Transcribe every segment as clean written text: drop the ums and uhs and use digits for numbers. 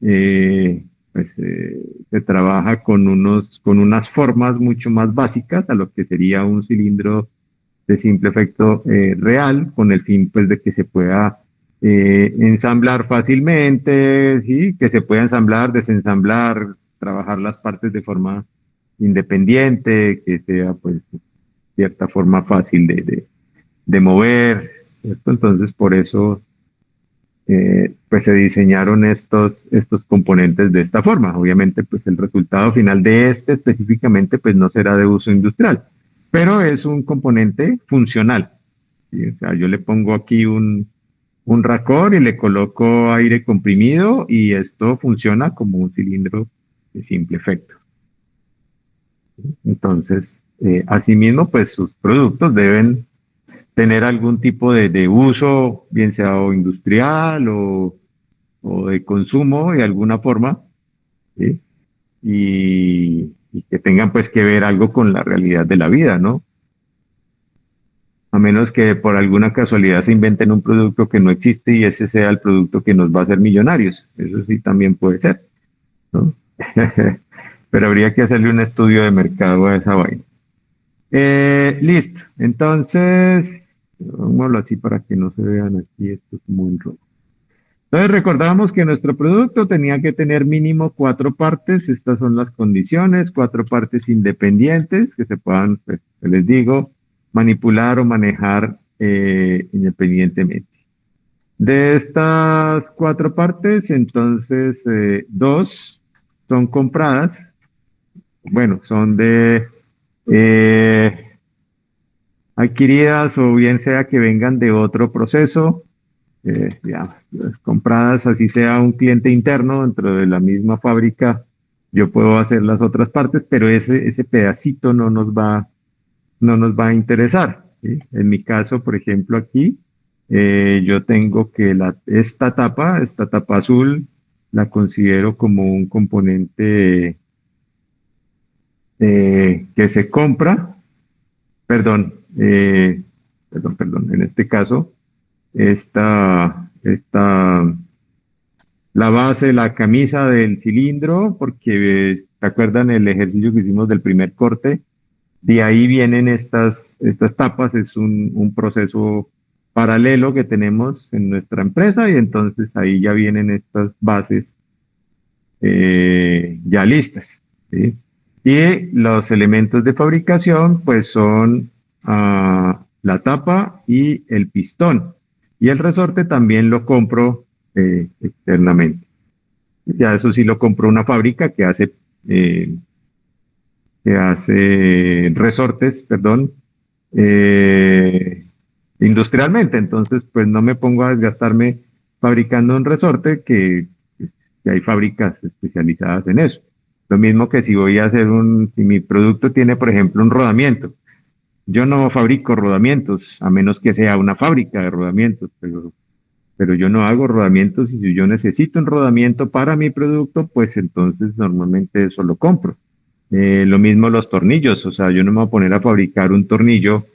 se trabaja con unas formas mucho más básicas a lo que sería un cilindro de simple efecto real, con el fin pues de que se pueda ensamblar fácilmente, ¿sí? Que se pueda ensamblar, desensamblar, trabajar las partes de forma independiente, que sea pues cierta forma fácil de mover, ¿cierto? Entonces por eso pues se diseñaron estos componentes de esta forma. Obviamente, pues el resultado final de este específicamente, pues no será de uso industrial, pero es un componente funcional. ¿Sí? O sea, yo le pongo aquí un racor y le coloco aire comprimido y esto funciona como un cilindro de simple efecto. Entonces, asimismo, pues sus productos deben tener algún tipo de uso, bien sea o industrial o de consumo de alguna forma, ¿sí? Y que tengan pues que ver algo con la realidad de la vida, ¿no? A menos que por alguna casualidad se inventen un producto que no existe y ese sea el producto que nos va a hacer millonarios. Eso sí también puede ser, ¿no? Pero habría que hacerle un estudio de mercado a esa vaina. Listo. Entonces, vámonos así para que no se vean aquí esto como un rojo. Entonces recordamos que nuestro producto tenía que tener mínimo cuatro partes. Estas son las condiciones, cuatro partes independientes que se puedan, pues, les digo, manipular o manejar independientemente. De estas cuatro partes, entonces dos son compradas, bueno, son de eh, adquiridas o bien sea que vengan de otro proceso, digamos, pues, compradas, así sea un cliente interno dentro de la misma fábrica, yo puedo hacer las otras partes, pero ese pedacito no nos va a interesar, ¿sí? En mi caso, por ejemplo, aquí, yo tengo que esta tapa azul, la considero como un componente que se compra, perdón, perdón, en este caso, esta la base, la camisa del cilindro, porque ¿te acuerdan el ejercicio que hicimos del primer corte? De ahí vienen estas tapas, es un proceso paralelo que tenemos en nuestra empresa y entonces ahí ya vienen estas bases ya listas, ¿sí? Y los elementos de fabricación pues son la tapa y el pistón. Y el resorte también lo compro externamente. Ya eso sí lo compró una fábrica eh, que hace resortes, perdón, eh, industrialmente. Entonces, pues no me pongo a desgastarme fabricando un resorte que hay fábricas especializadas en eso. Lo mismo que si voy a hacer si mi producto tiene, por ejemplo, un rodamiento. Yo no fabrico rodamientos, a menos que sea una fábrica de rodamientos, pero yo no hago rodamientos y si yo necesito un rodamiento para mi producto, pues entonces normalmente eso lo compro. Lo mismo los tornillos, o sea, yo no me voy a poner a fabricar un tornillo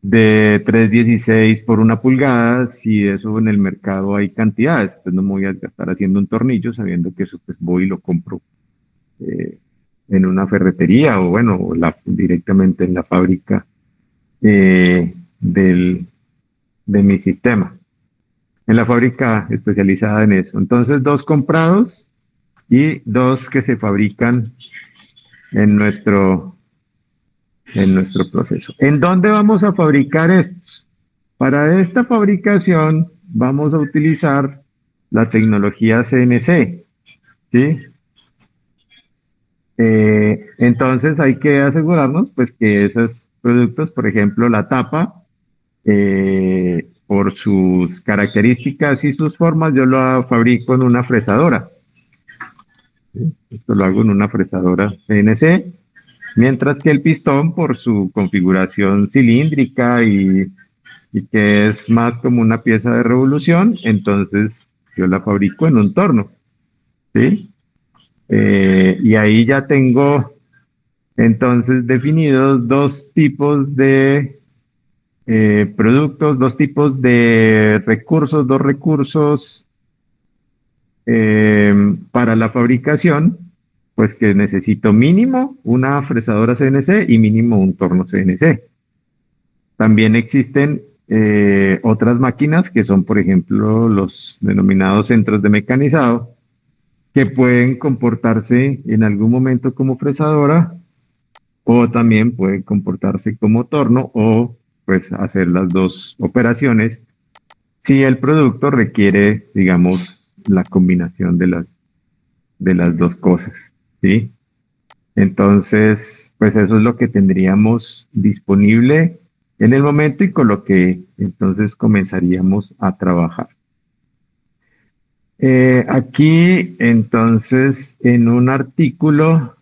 de 3,16 por 1 pulgada si eso en el mercado hay cantidades, pues no me voy a gastar haciendo un tornillo sabiendo que eso pues voy y lo compro eh, en una ferretería o bueno, directamente en la fábrica eh, del, de mi sistema, en la fábrica especializada en eso. Entonces, dos comprados y dos que se fabrican en en nuestro proceso. ¿En dónde vamos a fabricar estos? Para esta fabricación vamos a utilizar la tecnología CNC, ¿sí? Entonces hay que asegurarnos pues que esos productos, por ejemplo, la tapa, por sus características y sus formas, yo lo fabrico en una fresadora. ¿Sí? Esto lo hago en una fresadora CNC, mientras que el pistón, por su configuración cilíndrica y que es más como una pieza de revolución, entonces yo la fabrico en un torno, ¿sí? Y ahí ya tengo entonces definidos dos tipos de productos, dos tipos de recursos, dos recursos para la fabricación, pues que necesito mínimo una fresadora CNC y mínimo un torno CNC. También existen otras máquinas que son, por ejemplo, los denominados centros de mecanizado, que pueden comportarse en algún momento como fresadora o también pueden comportarse como torno o pues hacer las dos operaciones si el producto requiere, digamos, la combinación de las dos cosas, ¿sí? Entonces, pues eso es lo que tendríamos disponible en el momento y con lo que entonces comenzaríamos a trabajar. Aquí, entonces, en un artículo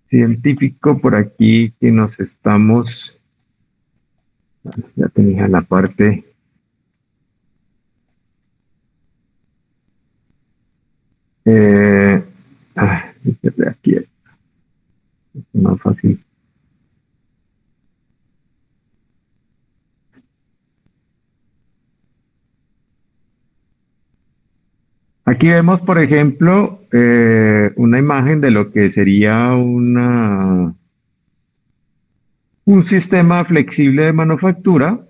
científico por aquí que nos estamos, ya tenía la parte, eh, aquí es más fácil. Aquí vemos, por ejemplo, una imagen de lo que sería un sistema flexible de manufactura.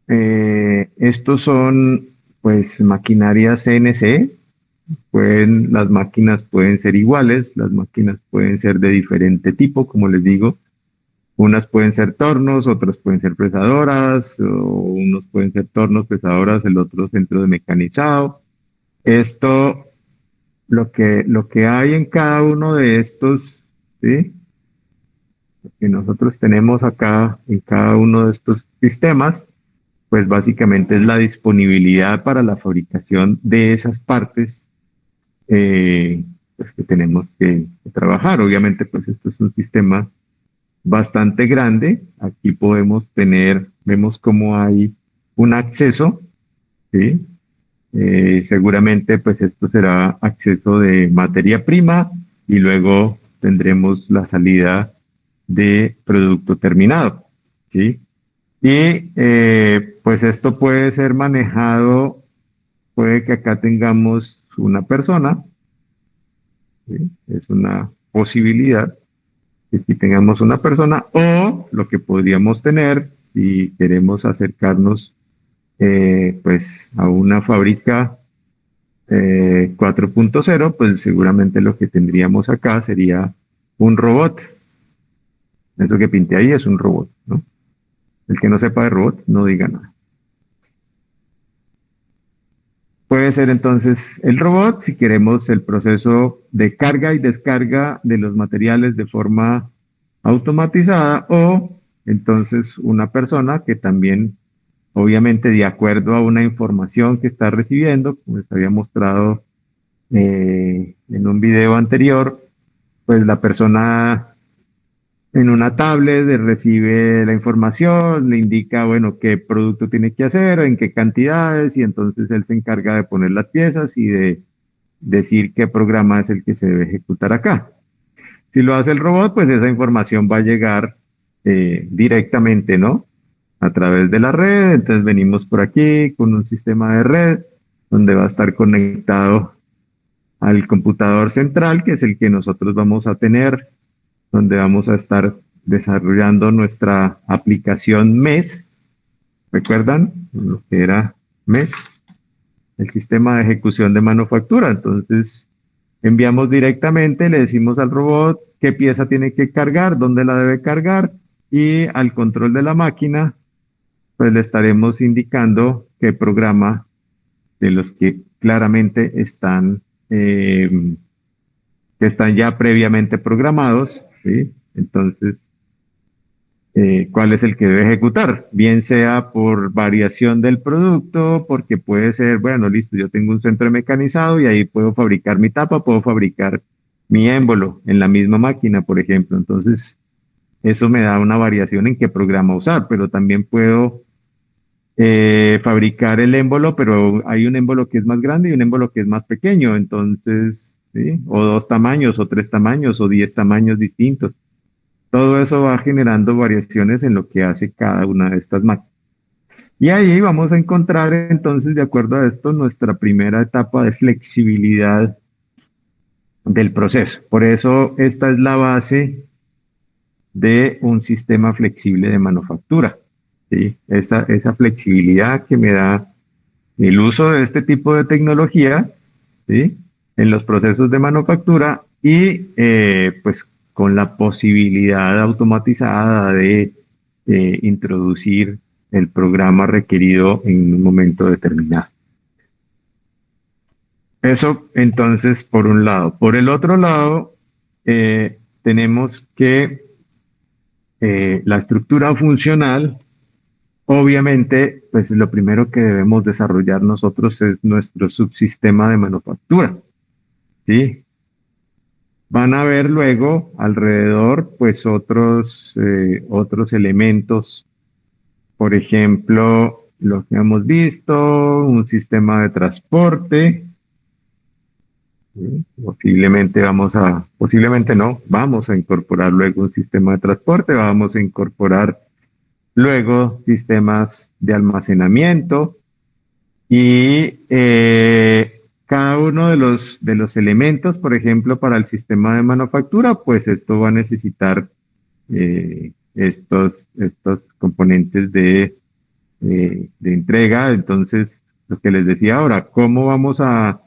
Estos son, pues, maquinarias CNC. Las máquinas pueden ser iguales, las máquinas pueden ser de diferente tipo, como les digo. Unas pueden ser tornos, otras pueden ser fresadoras, o unos pueden ser tornos, fresadoras, el otro centro de mecanizado. Esto, lo que hay en cada uno de estos, ¿sí? Lo que nosotros tenemos acá en cada uno de estos sistemas, pues básicamente es la disponibilidad para la fabricación de esas partes pues que tenemos que trabajar. Obviamente, pues esto es un sistema bastante grande. Aquí podemos tener, vemos cómo hay un acceso, ¿sí? Seguramente, pues esto será acceso de materia prima y luego tendremos la salida de producto terminado, ¿sí? Y pues esto puede ser manejado, puede que acá tengamos una persona, ¿sí? Es una posibilidad que aquí tengamos una persona o lo que podríamos tener si queremos acercarnos pues a una fábrica 4.0, pues seguramente lo que tendríamos acá sería un robot. Eso que pinté ahí es un robot, ¿no? El que no sepa de robot, no diga nada. Puede ser entonces el robot si queremos el proceso de carga y descarga de los materiales de forma automatizada o entonces una persona que también, obviamente de acuerdo a una información que está recibiendo, como les había mostrado en un video anterior, pues la persona en una tablet recibe la información, le indica, bueno, qué producto tiene que hacer, en qué cantidades, y entonces él se encarga de poner las piezas y de decir qué programa es el que se debe ejecutar acá. Si lo hace el robot, pues esa información va a llegar directamente, ¿no? A través de la red. Entonces venimos por aquí con un sistema de red donde va a estar conectado al computador central, que es el que nosotros vamos a tener, donde vamos a estar desarrollando nuestra aplicación MES. ¿Recuerdan lo que era MES? El sistema de ejecución de manufactura. Entonces, enviamos directamente, le decimos al robot qué pieza tiene que cargar, dónde la debe cargar y al control de la máquina, pues le estaremos indicando qué programa de los que claramente que están ya previamente programados, ¿sí? Entonces, cuál es el que debe ejecutar, bien sea por variación del producto, porque puede ser, bueno, listo, yo tengo un centro mecanizado y ahí puedo fabricar mi tapa, puedo fabricar mi émbolo en la misma máquina, por ejemplo. Entonces, eso me da una variación en qué programa usar, pero también puedo fabricar el émbolo, pero hay un émbolo que es más grande y un émbolo que es más pequeño, entonces, ¿sí? O dos tamaños, o tres tamaños, o 10 tamaños distintos. Todo eso va generando variaciones en lo que hace cada una de estas máquinas. Y ahí vamos a encontrar entonces, de acuerdo a esto, nuestra primera etapa de flexibilidad del proceso. Por eso esta es la base de un sistema flexible de manufactura, ¿sí? Esa flexibilidad que me da el uso de este tipo de tecnología, ¿sí? En los procesos de manufactura y pues con la posibilidad automatizada de introducir el programa requerido en un momento determinado. Eso entonces por un lado. Por el otro lado, tenemos que la estructura funcional, obviamente, pues lo primero que debemos desarrollar nosotros es nuestro subsistema de manufactura, ¿sí? Van a haber luego alrededor, pues otros elementos, por ejemplo, lo que hemos visto, un sistema de transporte, ¿sí? Posiblemente no, vamos a incorporar luego un sistema de transporte, vamos a incorporar luego sistemas de almacenamiento y cada uno de los elementos, por ejemplo, para el sistema de manufactura, pues esto va a necesitar estos componentes de entrega. Entonces, lo que les decía ahora, cómo vamos a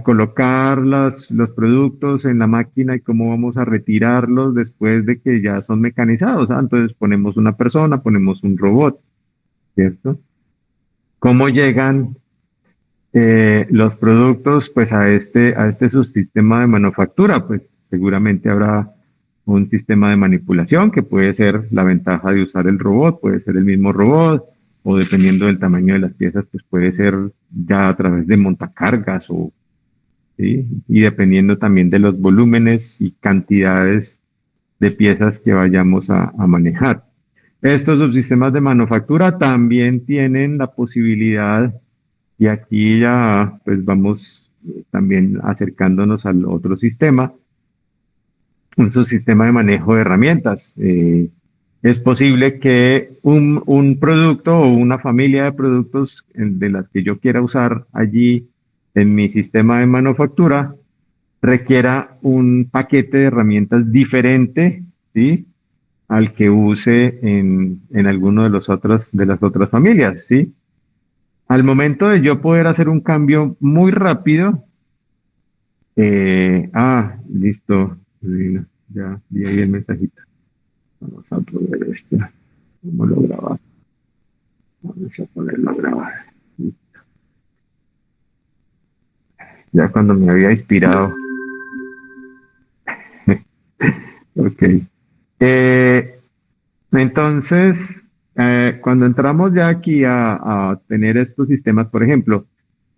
colocar los productos en la máquina y cómo vamos a retirarlos después de que ya son mecanizados. Entonces, ponemos una persona, ponemos un robot, ¿cierto? ¿Cómo llegan los productos pues a este subsistema de manufactura? Pues seguramente habrá un sistema de manipulación que puede ser la ventaja de usar el robot, puede ser el mismo robot, o dependiendo del tamaño de las piezas, pues puede ser ya a través de montacargas, ¿sí? Y dependiendo también de los volúmenes y cantidades de piezas que vayamos a manejar. Estos subsistemas de manufactura también tienen la posibilidad, y aquí ya pues vamos también acercándonos al otro sistema, un subsistema de manejo de herramientas. Es posible que un producto o una familia de productos de las que yo quiera usar allí en mi sistema de manufactura requiera un paquete de herramientas diferente, ¿sí? Al que use en alguno de las otras familias, ¿sí? Al momento de yo poder hacer un cambio muy rápido, listo, Divino, ya vi ahí el mensajito. Vamos a poner esto. ¿Cómo lo grabamos? Vamos a ponerlo a grabar. Ya cuando me había inspirado. Ok. Eh, entonces, cuando entramos ya aquí a tener estos sistemas, por ejemplo,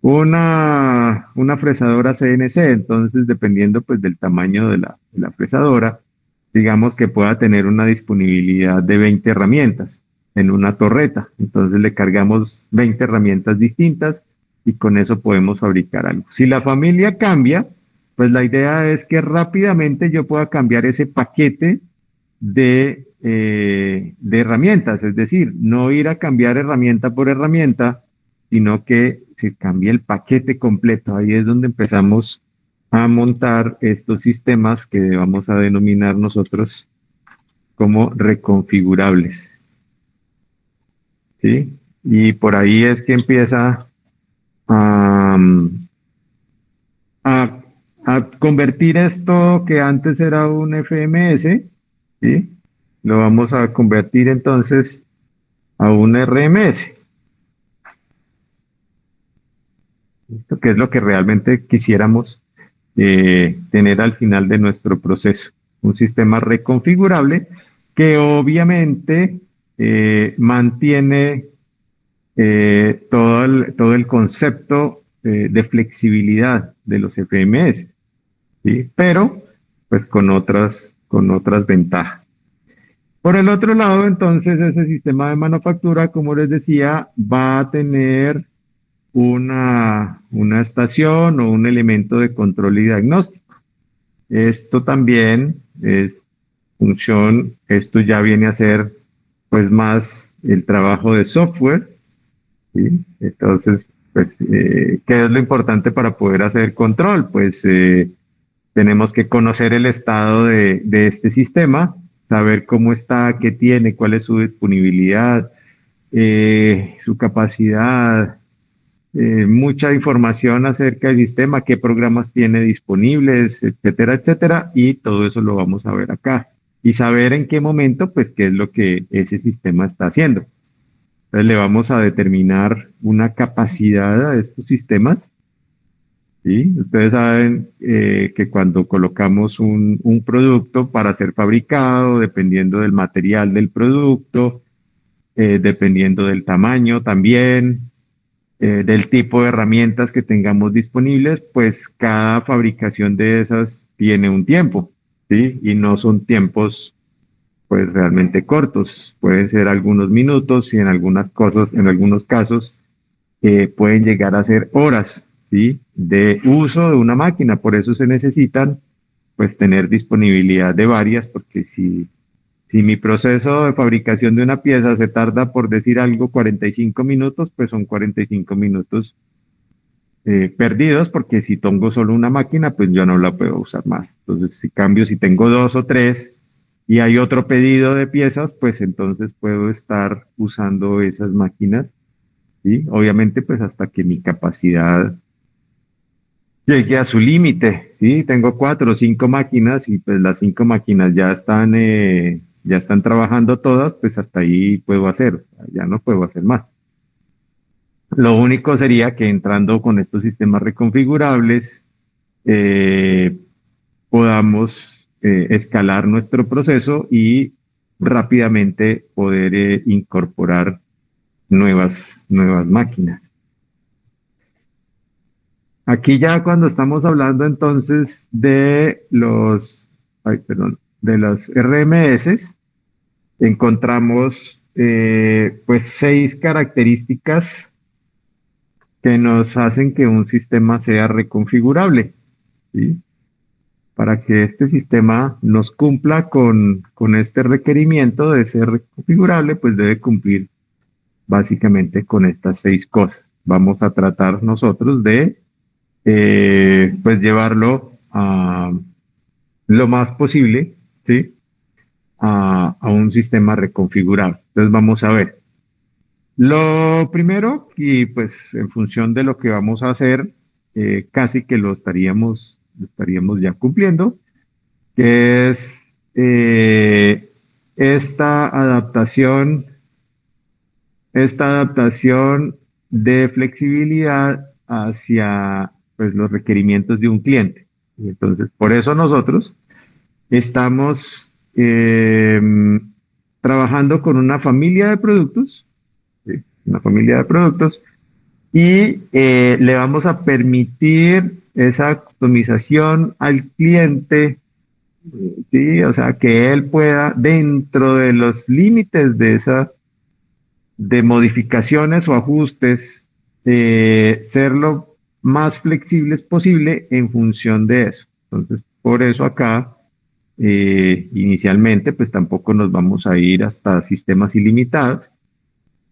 una fresadora CNC, entonces dependiendo pues del tamaño de la fresadora, digamos que pueda tener una disponibilidad de 20 herramientas en una torreta. Entonces le cargamos 20 herramientas distintas y con eso podemos fabricar algo. Si la familia cambia, pues la idea es que rápidamente yo pueda cambiar ese paquete de herramientas, es decir, no ir a cambiar herramienta por herramienta, sino que se cambie el paquete completo. Ahí es donde empezamos a montar estos sistemas que vamos a denominar nosotros como reconfigurables, ¿sí? Y por ahí es que empieza a, a, a convertir esto que antes era un FMS, ¿sí? Lo vamos a convertir entonces a un RMS, ¿listo? Que es lo que realmente quisiéramos tener al final de nuestro proceso. Un sistema reconfigurable que obviamente mantiene todo el concepto de flexibilidad de los FMS, ¿sí? Pero pues con otras ventajas. Por el otro lado, entonces, ese sistema de manufactura, como les decía, va a tener una estación o un elemento de control y diagnóstico. Esto también es esto ya viene a ser pues más el trabajo de software, ¿sí? Entonces, pues, ¿qué es lo importante para poder hacer control? Pues tenemos que conocer el estado de este sistema, saber cómo está, qué tiene, cuál es su disponibilidad, su capacidad, mucha información acerca del sistema, qué programas tiene disponibles, etcétera, etcétera, y todo eso lo vamos a ver acá. Y saber en qué momento, pues, qué es lo que ese sistema está haciendo. Entonces le vamos a determinar una capacidad a estos sistemas, ¿sí? Ustedes saben que cuando colocamos un producto para ser fabricado, dependiendo del material del producto, dependiendo del tamaño también, del tipo de herramientas que tengamos disponibles, pues cada fabricación de esas tiene un tiempo, ¿sí? Y no son tiempos pues realmente cortos, pueden ser algunos minutos y en algunas cosas, en algunos casos pueden llegar a ser horas, ¿sí? De uso de una máquina, por eso se necesitan pues tener disponibilidad de varias, porque si mi proceso de fabricación de una pieza se tarda, por decir algo, 45 minutos, pues son 45 minutos perdidos, porque si tengo solo una máquina, pues yo no la puedo usar más. Entonces, si cambio, si tengo dos o tres y hay otro pedido de piezas, pues entonces puedo estar usando esas máquinas, ¿sí? Obviamente, pues hasta que mi capacidad llegue a su límite, ¿sí? Tengo cuatro o cinco máquinas y pues las cinco máquinas ya están trabajando todas, pues hasta ahí puedo hacer, o sea, ya no puedo hacer más. Lo único sería que entrando con estos sistemas reconfigurables, eh, podamos escalar nuestro proceso y rápidamente poder incorporar nuevas máquinas. Aquí ya cuando estamos hablando entonces de los RMS, encontramos pues seis características que nos hacen que un sistema sea reconfigurable, ¿sí? Para que este sistema nos cumpla con este requerimiento de ser reconfigurable, pues debe cumplir básicamente con estas seis cosas. Vamos a tratar nosotros de pues llevarlo a lo más posible, ¿sí? A un sistema reconfigurable. Entonces vamos a ver. Lo primero, y pues en función de lo que vamos a hacer, casi que lo estaríamos ya cumpliendo, que es esta adaptación de flexibilidad hacia pues, los requerimientos de un cliente. Y entonces, por eso nosotros estamos trabajando con una familia de productos, ¿sí? Una familia de productos, y le vamos a permitir esa customización al cliente, sí, o sea, que él pueda, dentro de los límites de modificaciones o ajustes, ser lo más flexibles posible en función de eso. Entonces, por eso acá, inicialmente, pues tampoco nos vamos a ir hasta sistemas ilimitados.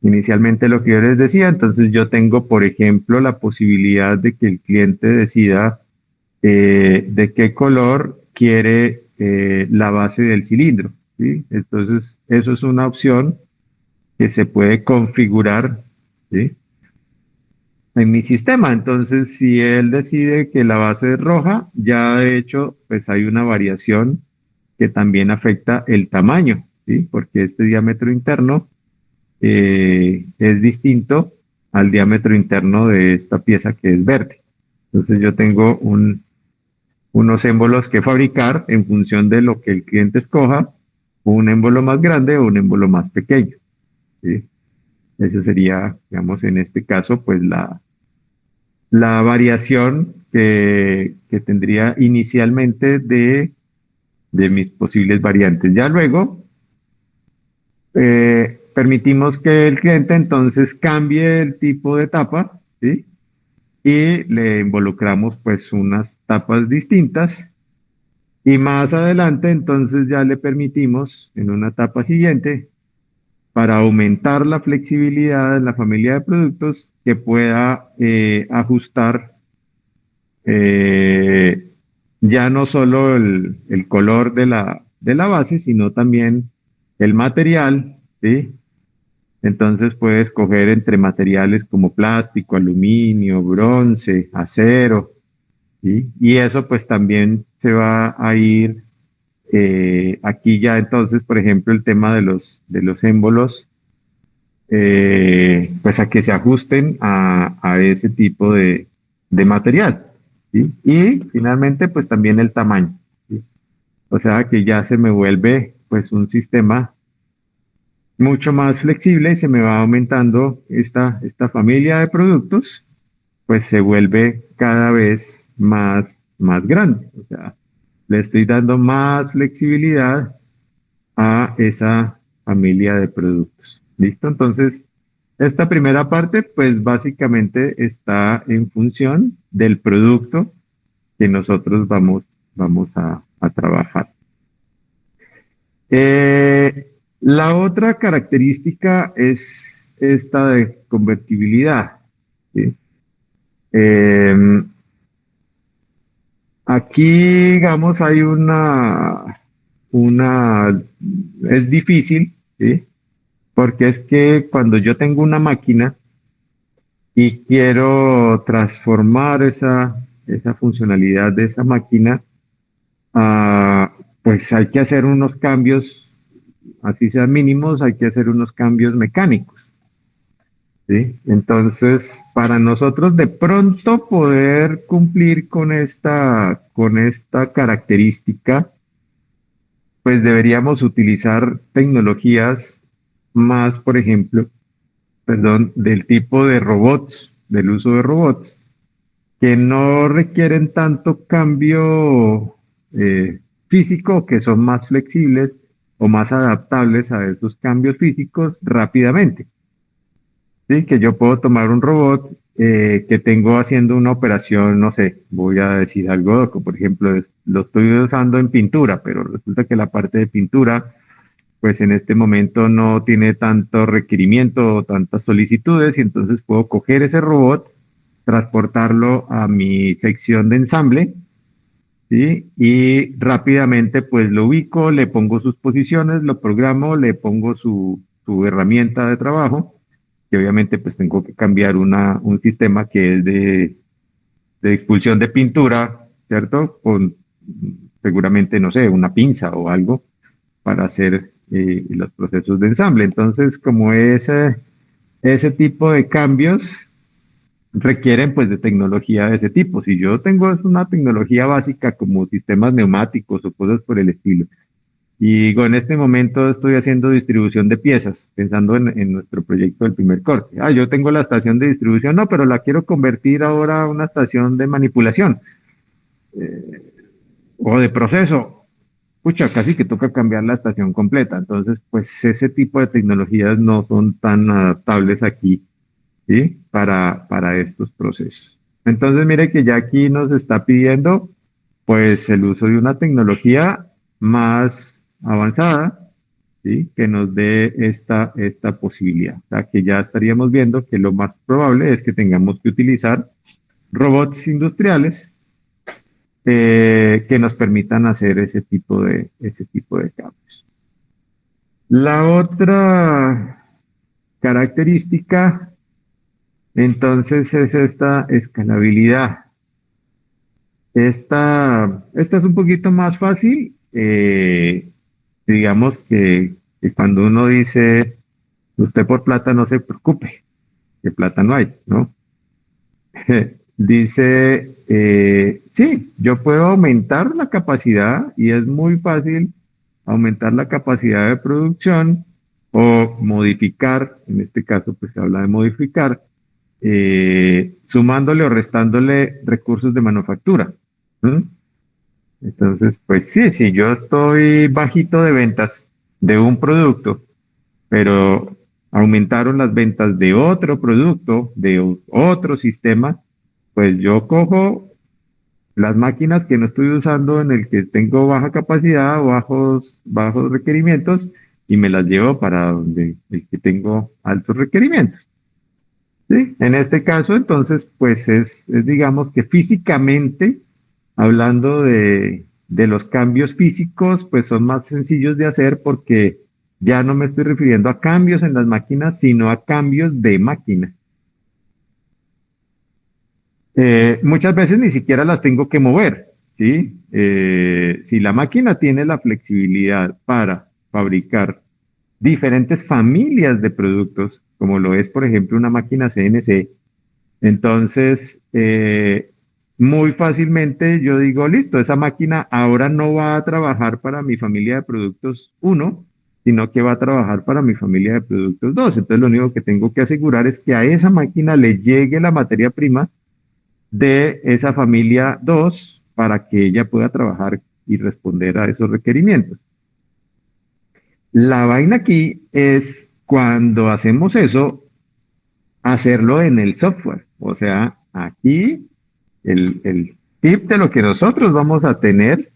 Inicialmente lo que yo les decía, entonces yo tengo, por ejemplo, la posibilidad de que el cliente decida de qué color quiere la base del cilindro, ¿sí? Entonces, eso es una opción que se puede configurar, ¿sí? En mi sistema. Entonces, si él decide que la base es roja, ya de hecho, pues hay una variación que también afecta el tamaño, ¿sí? Porque este diámetro interno es distinto al diámetro interno de esta pieza que es verde. Entonces, yo tengo unos émbolos que fabricar en función de lo que el cliente escoja, un émbolo más grande o un émbolo más pequeño, ¿sí? Eso sería, digamos, en este caso, pues la variación que tendría inicialmente de mis posibles variantes. Ya luego permitimos que el cliente entonces cambie el tipo de tapa, ¿sí? Y le involucramos pues unas tapas distintas y más adelante entonces ya le permitimos en una etapa siguiente para aumentar la flexibilidad en la familia de productos que pueda ajustar eh, ya no solo el color de la base, sino también el material, ¿sí? Entonces puedes escoger entre materiales como plástico, aluminio, bronce, acero, ¿sí? Y eso pues también se va a ir aquí ya entonces, por ejemplo, el tema de los émbolos, pues a que se ajusten a ese tipo de material, ¿sí? Y finalmente pues también el tamaño, ¿sí? O sea que ya se me vuelve pues un sistema mucho más flexible y se me va aumentando esta familia de productos, pues se vuelve cada vez más grande. O sea, le estoy dando más flexibilidad a esa familia de productos. ¿Listo? Entonces, esta primera parte, pues básicamente está en función del producto que nosotros vamos a trabajar. La otra característica es esta de convertibilidad, ¿sí? Eh, Aquí, digamos, hay es difícil, ¿sí? Porque es que cuando yo tengo una máquina y quiero transformar esa funcionalidad de esa máquina, ah, pues hay que hacer unos cambios, así sean mínimos, hay que hacer unos cambios mecánicos, ¿sí? Entonces, para nosotros de pronto poder cumplir con esta característica, pues deberíamos utilizar tecnologías más, por ejemplo, perdón, del tipo de robots, del uso de robots, que no requieren tanto cambio físico, que son más flexibles o más adaptables a esos cambios físicos rápidamente. Sí, que yo puedo tomar un robot que tengo haciendo una operación, no sé, voy a decir algo, por ejemplo, lo estoy usando en pintura, pero resulta que la parte de pintura pues en este momento no tiene tanto requerimiento o tantas solicitudes y entonces puedo coger ese robot, transportarlo a mi sección de ensamble, ¿sí? Y rápidamente pues lo ubico, le pongo sus posiciones, lo programo, le pongo su herramienta de trabajo, que obviamente pues tengo que cambiar un sistema que es de expulsión de pintura, ¿cierto? Con seguramente, no sé, una pinza o algo para hacer los procesos de ensamble. Entonces, como ese tipo de cambios requieren pues de tecnología de ese tipo. Si yo tengo es una tecnología básica como sistemas neumáticos o cosas por el estilo, y digo, en este momento estoy haciendo distribución de piezas, pensando en nuestro proyecto del primer corte. Ah, yo tengo la estación de distribución, no, pero la quiero convertir ahora a una estación de manipulación o de proceso. Pucha, casi que toca cambiar la estación completa. Entonces, pues ese tipo de tecnologías no son tan adaptables aquí, ¿sí? Para estos procesos. Entonces, mire que ya aquí nos está pidiendo, pues, el uso de una tecnología más avanzada, ¿sí? Que nos dé esta posibilidad. O sea, que ya estaríamos viendo que lo más probable es que tengamos que utilizar robots industriales que nos permitan hacer ese tipo de cambios. La otra característica, entonces, es esta escalabilidad. Esta es un poquito más fácil. Digamos que cuando uno dice, usted por plata no se preocupe, que plata no hay, ¿no? Dice, sí, yo puedo aumentar la capacidad y es muy fácil aumentar la capacidad de producción o modificar, en este caso pues se habla de modificar, sumándole o restándole recursos de manufactura. ¿Mm? Entonces, pues sí, si yo estoy bajito de ventas de un producto, pero aumentaron las ventas de otro producto, de otro sistema, pues yo cojo las máquinas que no estoy usando en el que tengo baja capacidad o bajos requerimientos y me las llevo para donde el que tengo altos requerimientos. ¿Sí? En este caso, entonces, pues es digamos que físicamente hablando de los cambios físicos, pues son más sencillos de hacer porque ya no me estoy refiriendo a cambios en las máquinas, sino a cambios de máquina. Muchas veces ni siquiera las tengo que mover, ¿sí? Si la máquina tiene la flexibilidad para fabricar diferentes familias de productos, como lo es, por ejemplo, una máquina CNC, entonces muy fácilmente yo digo, listo, esa máquina ahora no va a trabajar para mi familia de productos uno, sino que va a trabajar para mi familia de productos 2. Entonces lo único que tengo que asegurar es que a esa máquina le llegue la materia prima de esa familia 2 para que ella pueda trabajar y responder a esos requerimientos. La vaina aquí es cuando hacemos eso, hacerlo en el software. O sea, aquí el tip de lo que nosotros vamos a tener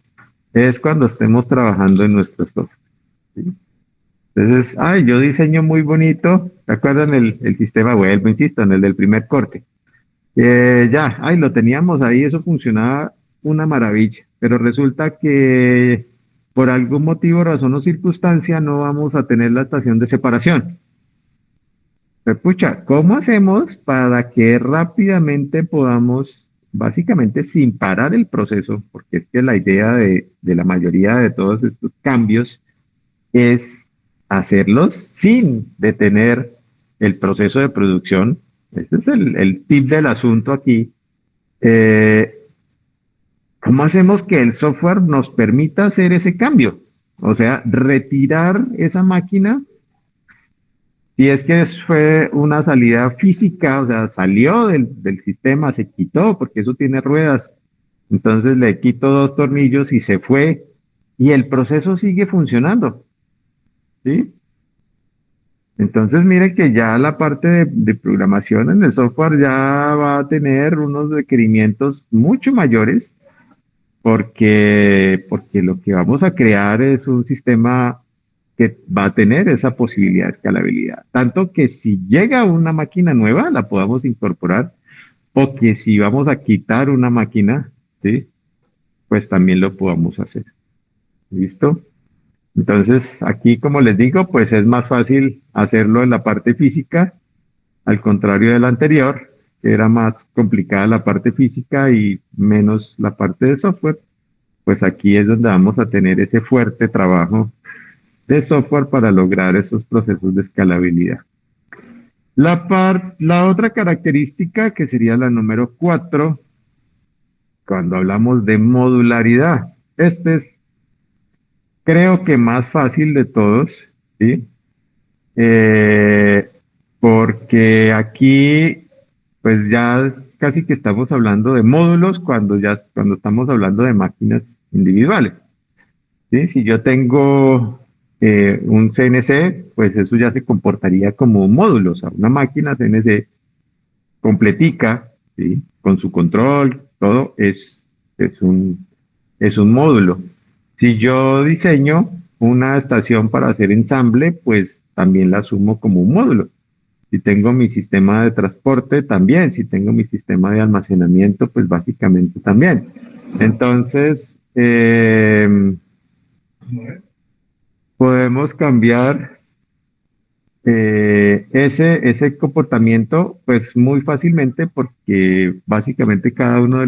es cuando estemos trabajando en nuestro software. ¿Sí? Entonces, ay, yo diseño muy bonito. ¿Se acuerdan el sistema? Vuelvo, insisto, en el del primer corte. Ya, ay, lo teníamos ahí, eso funcionaba una maravilla, pero resulta que por algún motivo, razón o circunstancia no vamos a tener la estación de separación. Pues, pucha, ¿cómo hacemos para que rápidamente podamos, básicamente sin parar el proceso, porque es que la idea de la mayoría de todos estos cambios es hacerlos sin detener el proceso de producción? Ese es el tip del asunto aquí. Eh, ¿Cómo hacemos que el software nos permita hacer ese cambio? O sea, retirar esa máquina, si es que fue una salida física, o sea, salió del sistema, se quitó, porque eso tiene ruedas. Entonces le quito dos tornillos y se fue, y el proceso sigue funcionando, ¿sí? Entonces, mire que ya la parte de programación en el software ya va a tener unos requerimientos mucho mayores porque lo que vamos a crear es un sistema que va a tener esa posibilidad de escalabilidad. Tanto que si llega una máquina nueva, la podamos incorporar, o que si vamos a quitar una máquina, ¿sí? Pues también lo podamos hacer. ¿Listo? Entonces, aquí, como les digo, pues es más fácil hacerlo en la parte física, al contrario de la anterior, que era más complicada la parte física y menos la parte de software. Pues aquí es donde vamos a tener ese fuerte trabajo de software para lograr esos procesos de escalabilidad. La otra característica, que sería la número 4, cuando hablamos de modularidad. Este es, creo que más fácil de todos, ¿sí? Eh, Porque aquí, pues ya casi que estamos hablando de módulos cuando estamos hablando de máquinas individuales, ¿sí? Si yo tengo un CNC, pues eso ya se comportaría como un módulo, o sea, una máquina CNC completica, ¿sí? Con su control, todo es un, es un módulo. Si yo diseño una estación para hacer ensamble, pues también la asumo como un módulo. Si tengo mi sistema de transporte, también. Si tengo mi sistema de almacenamiento, pues básicamente también. Entonces, podemos cambiar ese comportamiento, pues muy fácilmente, porque básicamente cada uno de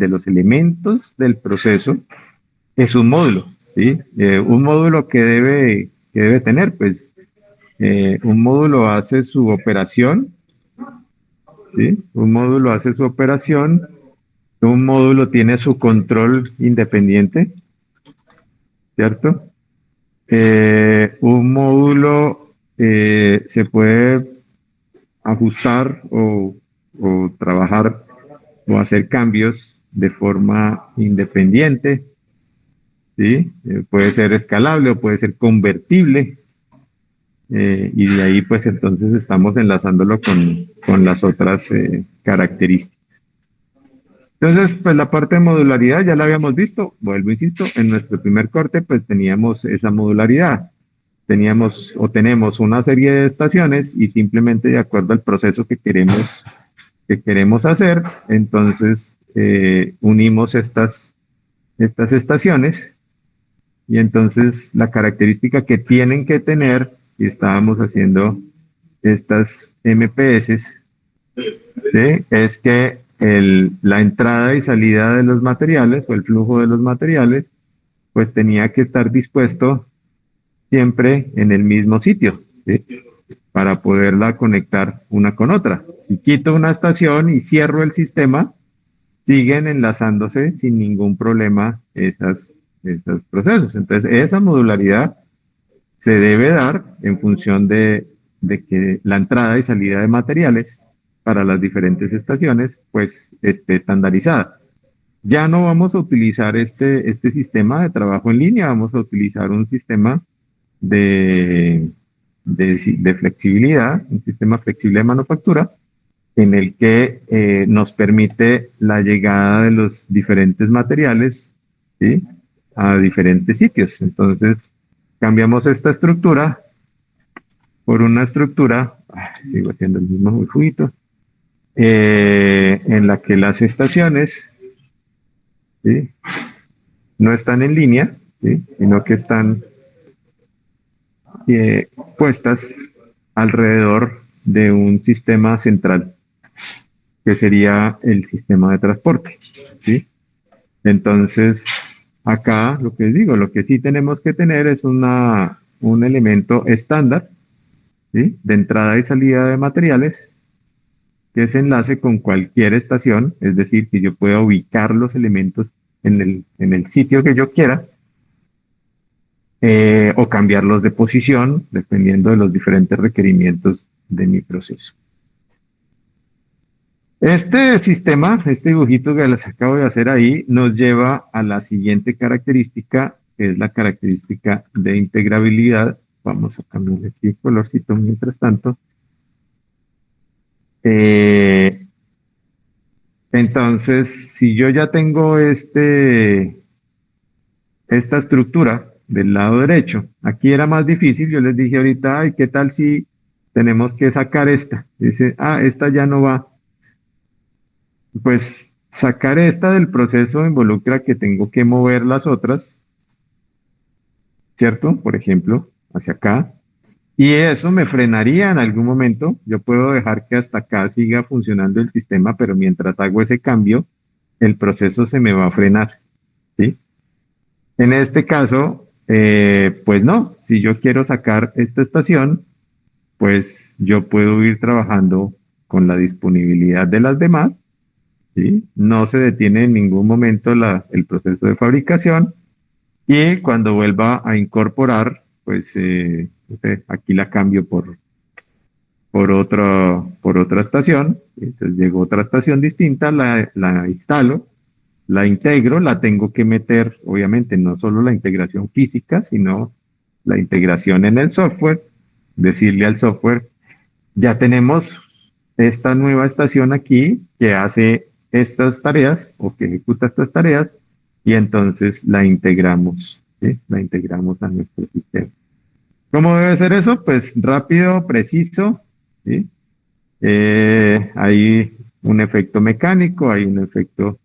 los elementos del proceso es un módulo, ¿sí? Un módulo que debe tener, pues un módulo hace su operación, ¿sí? Un módulo hace su operación, un módulo tiene su control independiente, ¿cierto? Un módulo se puede ajustar o trabajar o hacer cambios de forma independiente, ¿sí? Puede ser escalable o puede ser convertible, y de ahí pues entonces estamos enlazándolo con las otras características. Entonces, pues la parte de modularidad ya la habíamos visto, vuelvo, insisto, en nuestro primer corte pues teníamos esa modularidad. Teníamos o tenemos una serie de estaciones y simplemente de acuerdo al proceso que queremos hacer, entonces unimos estas estaciones y entonces la característica que tienen que tener, y estábamos haciendo estas MPS, ¿sí? Es que la entrada y salida de los materiales o el flujo de los materiales, pues tenía que estar dispuesto siempre en el mismo sitio, ¿sí? Para poderla conectar una con otra. Si quito una estación y cierro el sistema, siguen enlazándose sin ningún problema esos procesos. Entonces, esa modularidad se debe dar en función de que la entrada y salida de materiales para las diferentes estaciones pues esté estandarizada. Ya no vamos a utilizar este sistema de trabajo en línea, vamos a utilizar un sistema de flexibilidad, un sistema flexible de manufactura, en el que nos permite la llegada de los diferentes materiales, ¿sí? A diferentes sitios. Entonces, cambiamos esta estructura por una estructura, sigo haciendo el mismo juguito, en la que las estaciones, ¿sí? No están en línea, ¿sí? Sino que están puestas alrededor de un sistema central, que sería el sistema de transporte, ¿sí? Entonces, acá lo que les digo, lo que sí tenemos que tener es un elemento estándar, ¿sí? De entrada y salida de materiales, que se enlace con cualquier estación, es decir, que yo pueda ubicar los elementos en el sitio que yo quiera, o cambiarlos de posición, dependiendo de los diferentes requerimientos de mi proceso. Este sistema, este dibujito que les acabo de hacer ahí, nos lleva a la siguiente característica, que es la característica de integrabilidad. Vamos a cambiar aquí el colorcito mientras tanto. Entonces, si yo ya tengo esta estructura del lado derecho, aquí era más difícil, yo les dije ahorita, ay, ¿qué tal si tenemos que sacar esta? Dice, esta ya no va. Pues sacar esta del proceso involucra que tengo que mover las otras, ¿cierto? Por ejemplo, hacia acá. Y eso me frenaría en algún momento. Yo puedo dejar que hasta acá siga funcionando el sistema, pero mientras hago ese cambio, el proceso se me va a frenar, ¿sí? En este caso, pues no. Si yo quiero sacar esta estación, pues yo puedo ir trabajando con la disponibilidad de las demás, ¿sí? No se detiene en ningún momento el proceso de fabricación y cuando vuelva a incorporar, pues no sé, aquí la cambio por otra estación. Entonces llegó otra estación distinta, la instalo, la integro, la tengo que meter, obviamente, no solo la integración física, sino la integración en el software, decirle al software, ya tenemos esta nueva estación aquí que hace estas tareas o que ejecuta estas tareas y entonces la integramos, ¿sí? La integramos a nuestro sistema. ¿Cómo debe ser eso? Pues rápido, preciso, ¿sí? Hay un efecto mecánico, hay un efecto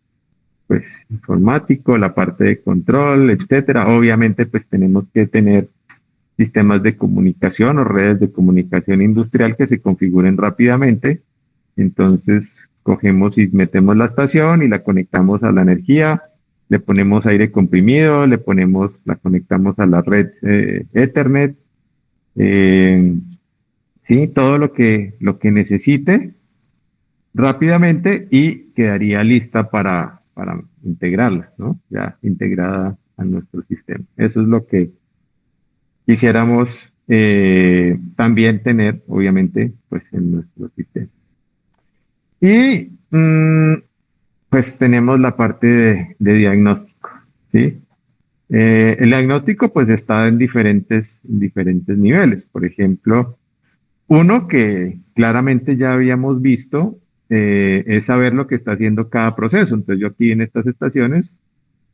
pues informático, la parte de control, etcétera. Obviamente pues tenemos que tener sistemas de comunicación o redes de comunicación industrial que se configuren rápidamente. Entonces, cogemos y metemos la estación y la conectamos a la energía, le ponemos aire comprimido, la conectamos a la red Ethernet, sí, todo lo que necesite rápidamente y quedaría lista para integrarla, ¿no? Ya integrada a nuestro sistema. Eso es lo que quisiéramos también tener, obviamente, pues en nuestro sistema. Y pues tenemos la parte de diagnóstico, ¿sí? El diagnóstico pues está en diferentes niveles. Por ejemplo, uno que claramente ya habíamos visto es saber lo que está haciendo cada proceso. Entonces yo aquí en estas estaciones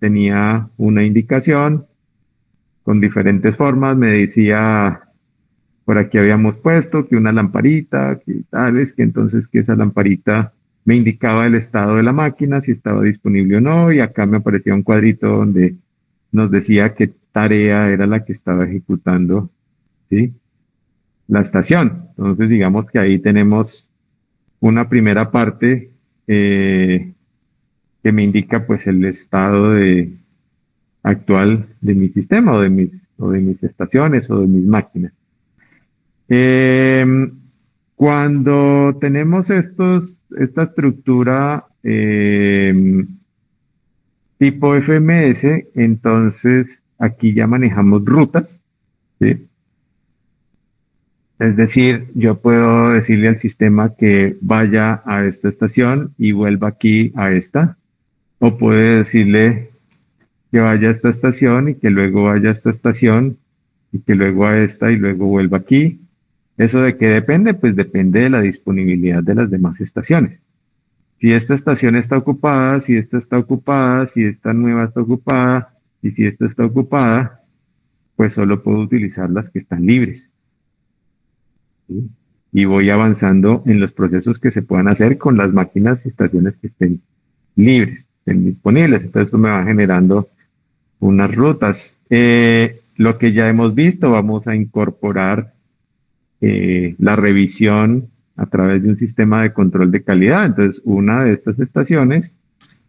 tenía una indicación con diferentes formas, me decía, por aquí habíamos puesto que una lamparita, que tales, que entonces que esa lamparita me indicaba el estado de la máquina, si estaba disponible o no, y acá me aparecía un cuadrito donde nos decía qué tarea era la que estaba ejecutando, ¿sí? La estación. Entonces, digamos que ahí tenemos una primera parte que me indica pues el estado actual de mi sistema o de mis estaciones o de mis máquinas. Em, Cuando tenemos esta estructura tipo FMS, entonces aquí ya manejamos rutas, ¿sí? Es decir, yo puedo decirle al sistema que vaya a esta estación y vuelva aquí a esta, o puede decirle que vaya a esta estación y que luego vaya a esta estación y que luego a esta y luego vuelva aquí. ¿Eso de qué depende? Pues depende de la disponibilidad de las demás estaciones. Si esta estación está ocupada, si esta está ocupada, si esta nueva está ocupada y si esta está ocupada, pues solo puedo utilizar las que están libres, ¿sí? Y voy avanzando en los procesos que se puedan hacer con las máquinas y estaciones que estén libres, estén disponibles. Entonces esto me va generando unas rutas. Lo que ya hemos visto, vamos a incorporar la revisión a través de un sistema de control de calidad. Entonces, una de estas estaciones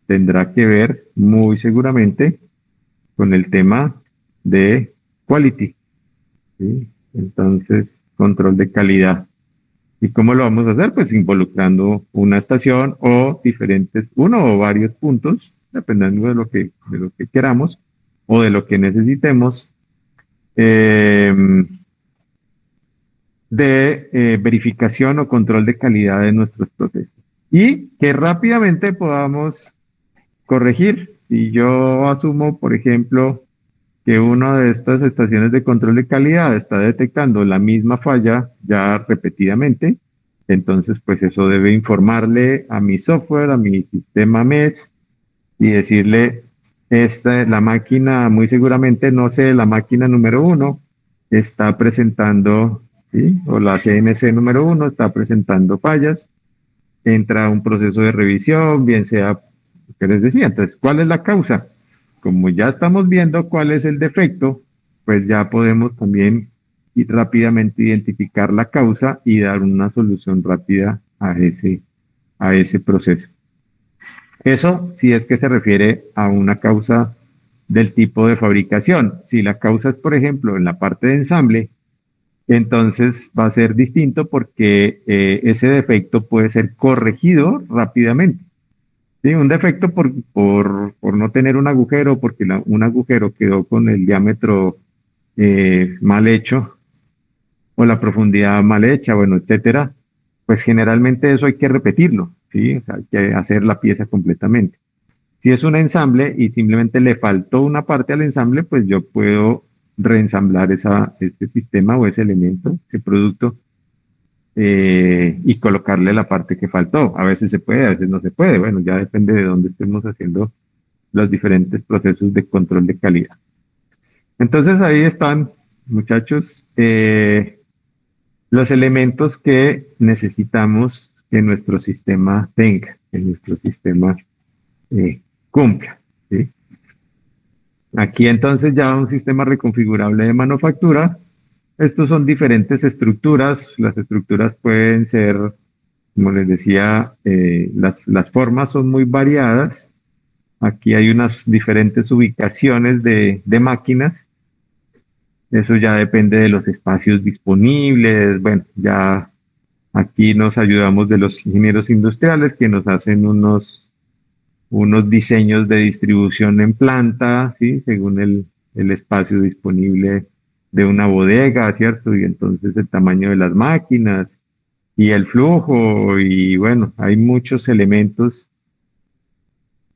tendrá que ver muy seguramente con el tema de quality, ¿sí? Entonces, control de calidad. ¿Y cómo lo vamos a hacer? Pues involucrando una estación o diferentes, uno o varios puntos, dependiendo de lo que queramos o de lo que necesitemos, eh, de verificación o control de calidad de nuestros procesos. Y que rápidamente podamos corregir. Si yo asumo, por ejemplo, que una de estas estaciones de control de calidad está detectando la misma falla ya repetidamente, entonces pues eso debe informarle a mi software, a mi sistema MES y decirle, esta es la máquina, muy seguramente, no sé, la máquina número uno está presentando, ¿sí? O la CNC número uno está presentando fallas, entra un proceso de revisión, bien sea, ¿qué les decía? Entonces, ¿cuál es la causa? Como ya estamos viendo cuál es el defecto, pues ya podemos también ir rápidamente identificar la causa y dar una solución rápida a ese proceso. Eso si es que se refiere a una causa del tipo de fabricación. Si la causa es, por ejemplo, en la parte de ensamble, entonces va a ser distinto porque ese defecto puede ser corregido rápidamente. Sí, un defecto por no tener un agujero, porque un agujero quedó con el diámetro mal hecho o la profundidad mal hecha, bueno, etcétera, pues generalmente eso hay que repetirlo, ¿sí? O sea, hay que hacer la pieza completamente. Si es un ensamble y simplemente le faltó una parte al ensamble, pues yo puedo reensamblar este sistema o ese elemento, ese producto, y colocarle la parte que faltó. A veces se puede, a veces no se puede. Bueno, ya depende de dónde estemos haciendo los diferentes procesos de control de calidad. Entonces ahí están, muchachos, los elementos que necesitamos que nuestro sistema tenga, que nuestro sistema cumpla, ¿sí? Aquí entonces ya un sistema reconfigurable de manufactura. Estos son diferentes estructuras. Las estructuras pueden ser, como les decía, las formas son muy variadas. Aquí hay unas diferentes ubicaciones de máquinas. Eso ya depende de los espacios disponibles. Bueno, ya aquí nos ayudamos de los ingenieros industriales que nos hacen unos diseños de distribución en planta, ¿sí? Según el espacio disponible de una bodega, ¿cierto? Y entonces el tamaño de las máquinas y el flujo y bueno, hay muchos elementos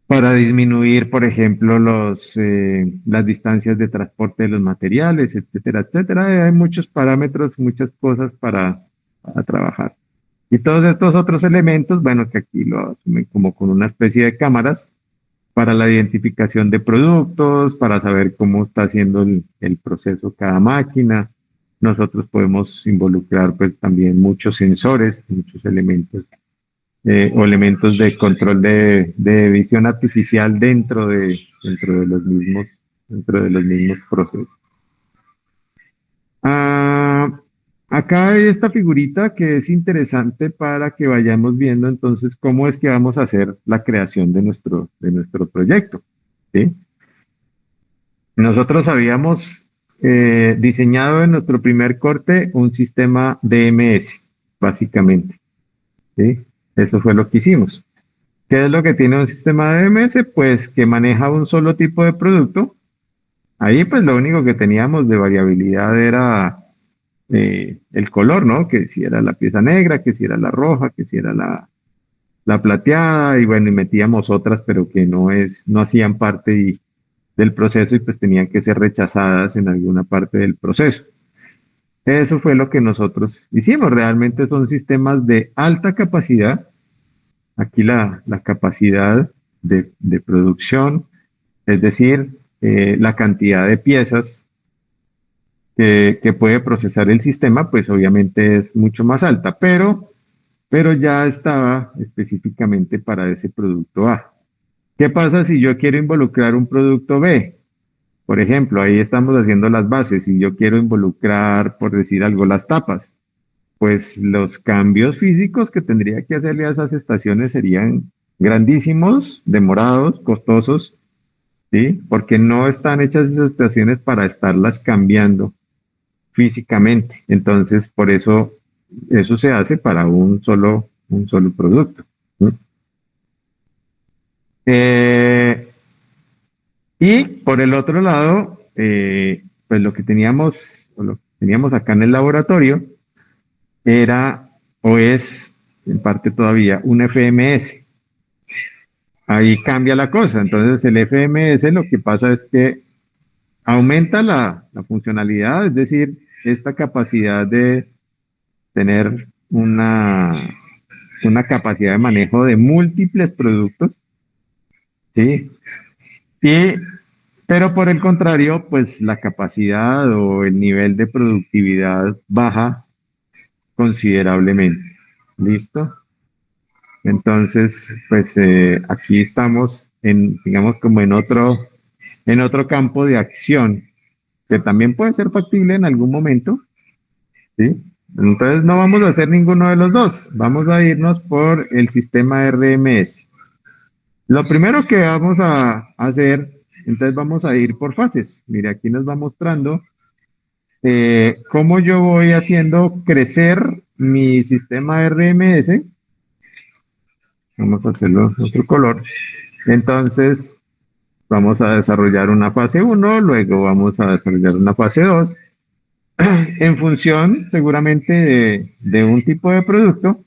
para disminuir, por ejemplo, las distancias de transporte de los materiales, etcétera, etcétera. Hay muchos parámetros, muchas cosas para trabajar. Y todos estos otros elementos, bueno, que aquí lo asumen como con una especie de cámaras para la identificación de productos, para saber cómo está haciendo el proceso cada máquina. Nosotros podemos involucrar pues también muchos sensores, muchos elementos o elementos de control de visión artificial dentro de los mismos procesos. Ah, acá hay esta figurita que es interesante para que vayamos viendo entonces cómo es que vamos a hacer la creación de nuestro proyecto, ¿sí? Nosotros habíamos diseñado en nuestro primer corte un sistema DMS, básicamente, ¿sí? Eso fue lo que hicimos. ¿Qué es lo que tiene un sistema DMS? Pues que maneja un solo tipo de producto. Ahí pues lo único que teníamos de variabilidad era el color, ¿no? Que si era la pieza negra, que si era la roja, que si era la plateada, y bueno, y metíamos otras, pero que no hacían parte del proceso y pues tenían que ser rechazadas en alguna parte del proceso. Eso fue lo que nosotros hicimos. Realmente son sistemas de alta capacidad. Aquí la capacidad de producción, es decir, la cantidad de piezas que puede procesar el sistema, pues obviamente es mucho más alta, pero ya estaba específicamente para ese producto A. ¿Qué pasa si yo quiero involucrar un producto B? Por ejemplo, ahí estamos haciendo las bases y yo quiero involucrar, por decir algo, las tapas. Pues los cambios físicos que tendría que hacerle a esas estaciones serían grandísimos, demorados, costosos, ¿sí? Porque no están hechas esas estaciones para estarlas cambiando físicamente. Entonces, por eso se hace para un solo producto, ¿sí? Eh, y por el otro lado, pues lo que teníamos, o lo que teníamos acá en el laboratorio era, o es en parte todavía, un FMS. Ahí cambia la cosa. Entonces, el FMS lo que pasa es que aumenta la funcionalidad, es decir, esta capacidad de tener una capacidad de manejo de múltiples productos, ¿sí? Y, pero por el contrario, pues la capacidad o el nivel de productividad baja considerablemente. ¿Listo? Entonces, pues aquí estamos digamos, como en otro campo de acción que también puede ser factible en algún momento, ¿sí? Entonces no vamos a hacer ninguno de los dos, vamos a irnos por el sistema RMS. Lo primero que vamos a hacer, entonces vamos a ir por fases. Mire, aquí nos va mostrando cómo yo voy haciendo crecer mi sistema RMS. Vamos a hacerlo de otro color. Entonces, vamos a desarrollar una fase uno, luego vamos a desarrollar una fase 2, en función seguramente de un tipo de producto.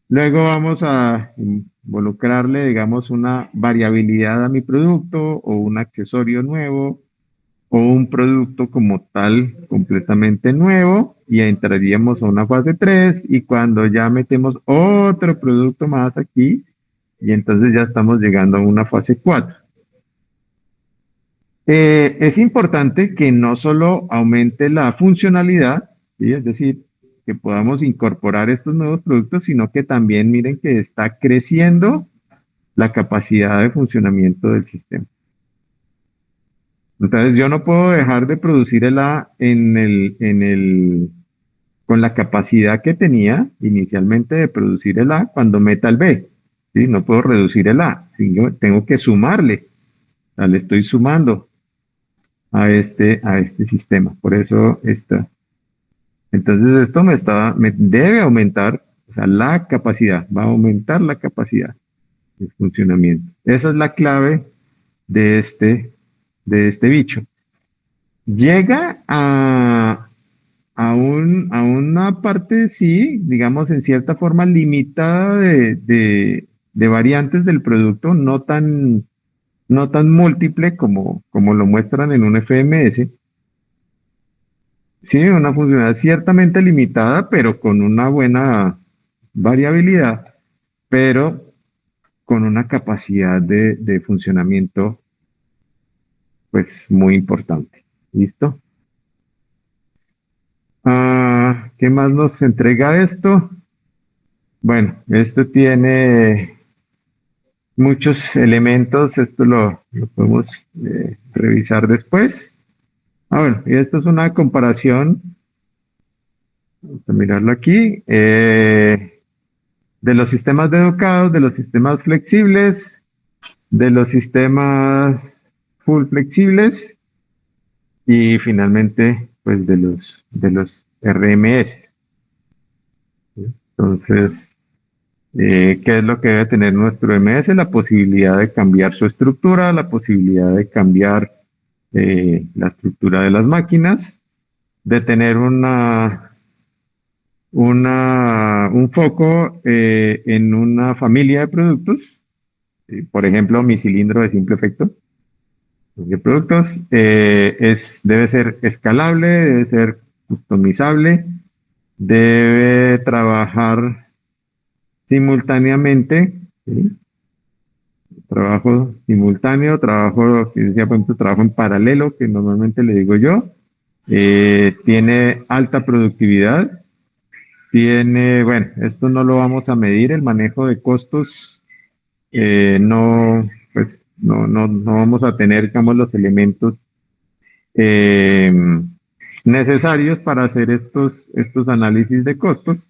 Luego vamos a involucrarle, digamos, una variabilidad a mi producto o un accesorio nuevo o un producto como tal completamente nuevo y entraríamos a una fase 3 y cuando ya metemos otro producto más aquí y entonces ya estamos llegando a una fase 4. Es importante que no solo aumente la funcionalidad, ¿sí? Es decir, que podamos incorporar estos nuevos productos, sino que también miren que está creciendo la capacidad de funcionamiento del sistema. Entonces, yo no puedo dejar de producir el A con la capacidad que tenía inicialmente de producir el A cuando meta el B, ¿sí? No puedo reducir el A, ¿sí? Yo tengo que sumarle, o sea, le estoy sumando a este sistema. Por eso está. Entonces esto me debe aumentar, o sea, la capacidad, va a aumentar la capacidad de funcionamiento. Esa es la clave de este bicho. Llega a una parte, sí, digamos, en cierta forma limitada de variantes del producto, no tan múltiple como lo muestran en un FMS. Sí, una funcionalidad ciertamente limitada, pero con una buena variabilidad, pero con una capacidad de funcionamiento, pues muy importante. ¿Listo? ¿Qué más nos entrega esto? Bueno, esto tiene muchos elementos, esto lo podemos revisar después. Bueno, y esto es una comparación, vamos a mirarlo aquí, de los sistemas de educados, de los sistemas flexibles, de los sistemas full flexibles y finalmente, pues de los RMS. Entonces, ¿qué es lo que debe tener nuestro MS? La posibilidad de cambiar su estructura, la posibilidad de cambiar la estructura de las máquinas, de tener un foco en una familia de productos, por ejemplo, mi cilindro de simple efecto de productos, debe ser escalable, debe ser customizable, debe trabajar simultáneamente, ¿sí? Trabajo simultáneo, trabajo, que decía, por ejemplo, trabajo en paralelo, que normalmente le digo yo, tiene alta productividad, tiene, bueno, esto no lo vamos a medir, el manejo de costos, no, pues, no vamos a tener, digamos, los elementos eh, necesarios para hacer estos análisis de costos,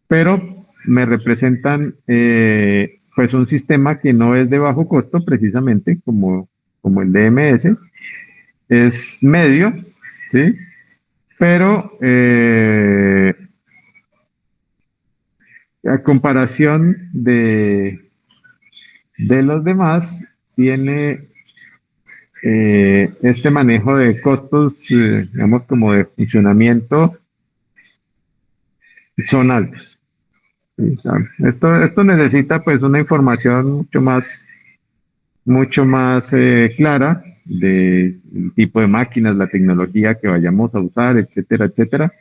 pero me representan pues un sistema que no es de bajo costo precisamente como el DMS, es medio, ¿sí? Pero a comparación de los demás, tiene este manejo de costos, digamos, como de funcionamiento, son altos. ¿Sí? O sea, esto necesita pues una información mucho más clara del tipo de máquinas, la tecnología que vayamos a usar, etcétera, etcétera.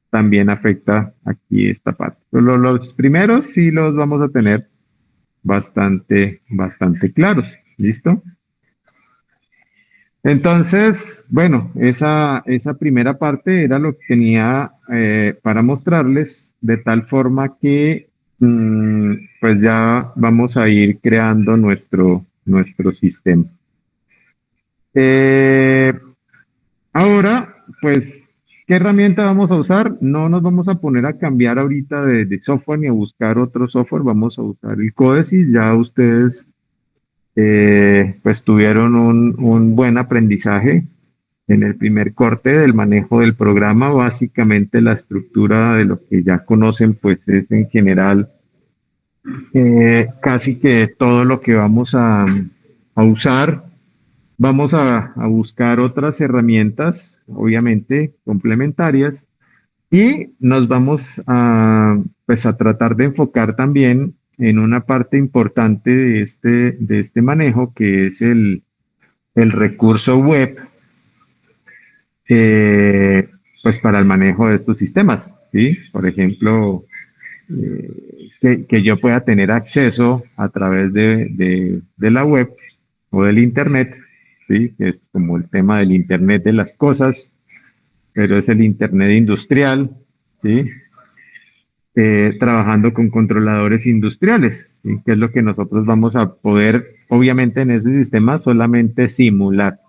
También afecta aquí esta parte. Pero los primeros sí los vamos a tener bastante claros. ¿Listo? Entonces, bueno, esa primera parte era lo que tenía para mostrarles, de tal forma que pues ya vamos a ir creando nuestro sistema. Eh, Ahora, pues, ¿qué herramienta vamos a usar? No nos vamos a poner a cambiar ahorita de software ni a buscar otro software, vamos a usar el Codesys. Ya ustedes pues tuvieron un buen aprendizaje en el primer corte del manejo del programa. Básicamente la estructura de lo que ya conocen pues es en general casi que todo lo que vamos a usar. Vamos a buscar otras herramientas, obviamente complementarias, y nos vamos pues a tratar de enfocar también en una parte importante de este manejo, que es el recurso web, eh, pues para el manejo de estos sistemas, ¿sí? Por ejemplo, que yo pueda tener acceso a través de la web o del Internet, ¿sí? Que es como el tema del Internet de las cosas, pero es el Internet industrial, ¿sí? Trabajando con controladores industriales, ¿sí? Que es lo que nosotros vamos a poder, obviamente en ese sistema, solamente simular,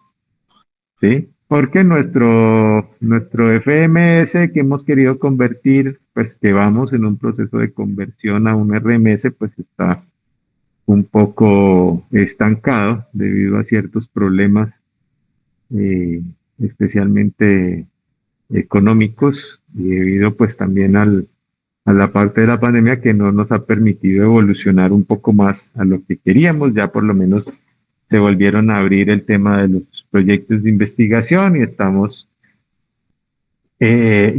¿sí? Porque nuestro FMS que hemos querido convertir, pues que vamos en un proceso de conversión a un RMS, pues está un poco estancado debido a ciertos problemas, eh, especialmente económicos, y debido pues también a la parte de la pandemia que no nos ha permitido evolucionar un poco más a lo que queríamos. Ya por lo menos se volvieron a abrir el tema de los proyectos de investigación y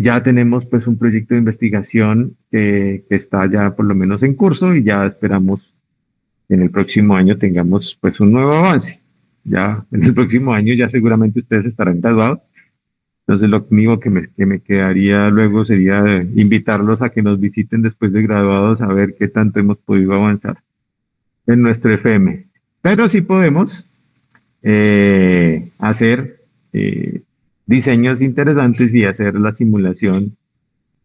ya tenemos pues un proyecto de investigación que está ya por lo menos en curso, y ya esperamos en el próximo año tengamos pues un nuevo avance. Ya en el próximo año ya seguramente ustedes estarán graduados. Entonces lo único que me quedaría luego sería invitarlos a que nos visiten después de graduados, a ver qué tanto hemos podido avanzar en nuestro FM. Pero sí podemos hacer diseños interesantes y hacer la simulación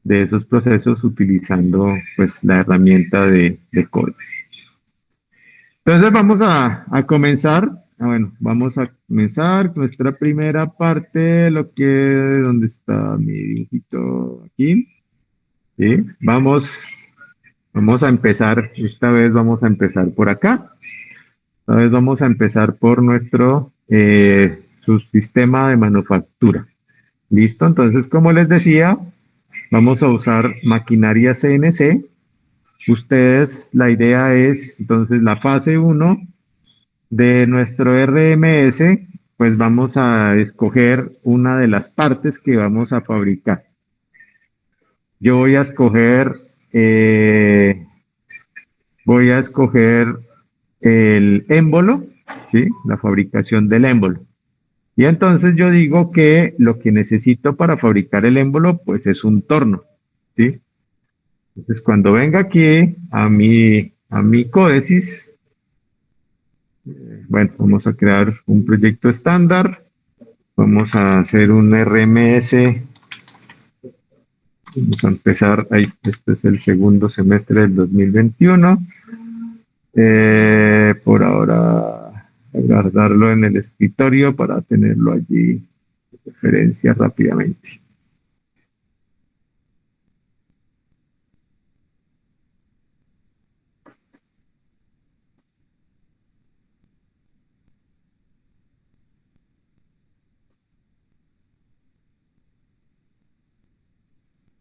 de esos procesos utilizando pues la herramienta de Code. Entonces vamos a comenzar. Bueno, vamos a comenzar con nuestra primera parte, lo que, ¿dónde está mi dibujito? Aquí. ¿Sí? Vamos a empezar, esta vez vamos a empezar por acá. Esta vez vamos a empezar por nuestro subsistema de manufactura. ¿Listo? Entonces, como les decía, vamos a usar maquinaria CNC. Ustedes, la idea es, entonces, la fase uno de nuestro RMS, pues vamos a escoger una de las partes que vamos a fabricar. Yo eh, voy a escoger el émbolo, ¿sí? La fabricación del émbolo. Y entonces yo digo que lo que necesito para fabricar el émbolo, pues es un torno, ¿sí? Entonces cuando venga aquí a mi códices, bueno, vamos a crear un proyecto estándar, vamos a hacer un RMS, vamos a empezar, ahí, este es el segundo semestre del 2021. Por ahora, guardarlo en el escritorio para tenerlo allí de referencia rápidamente.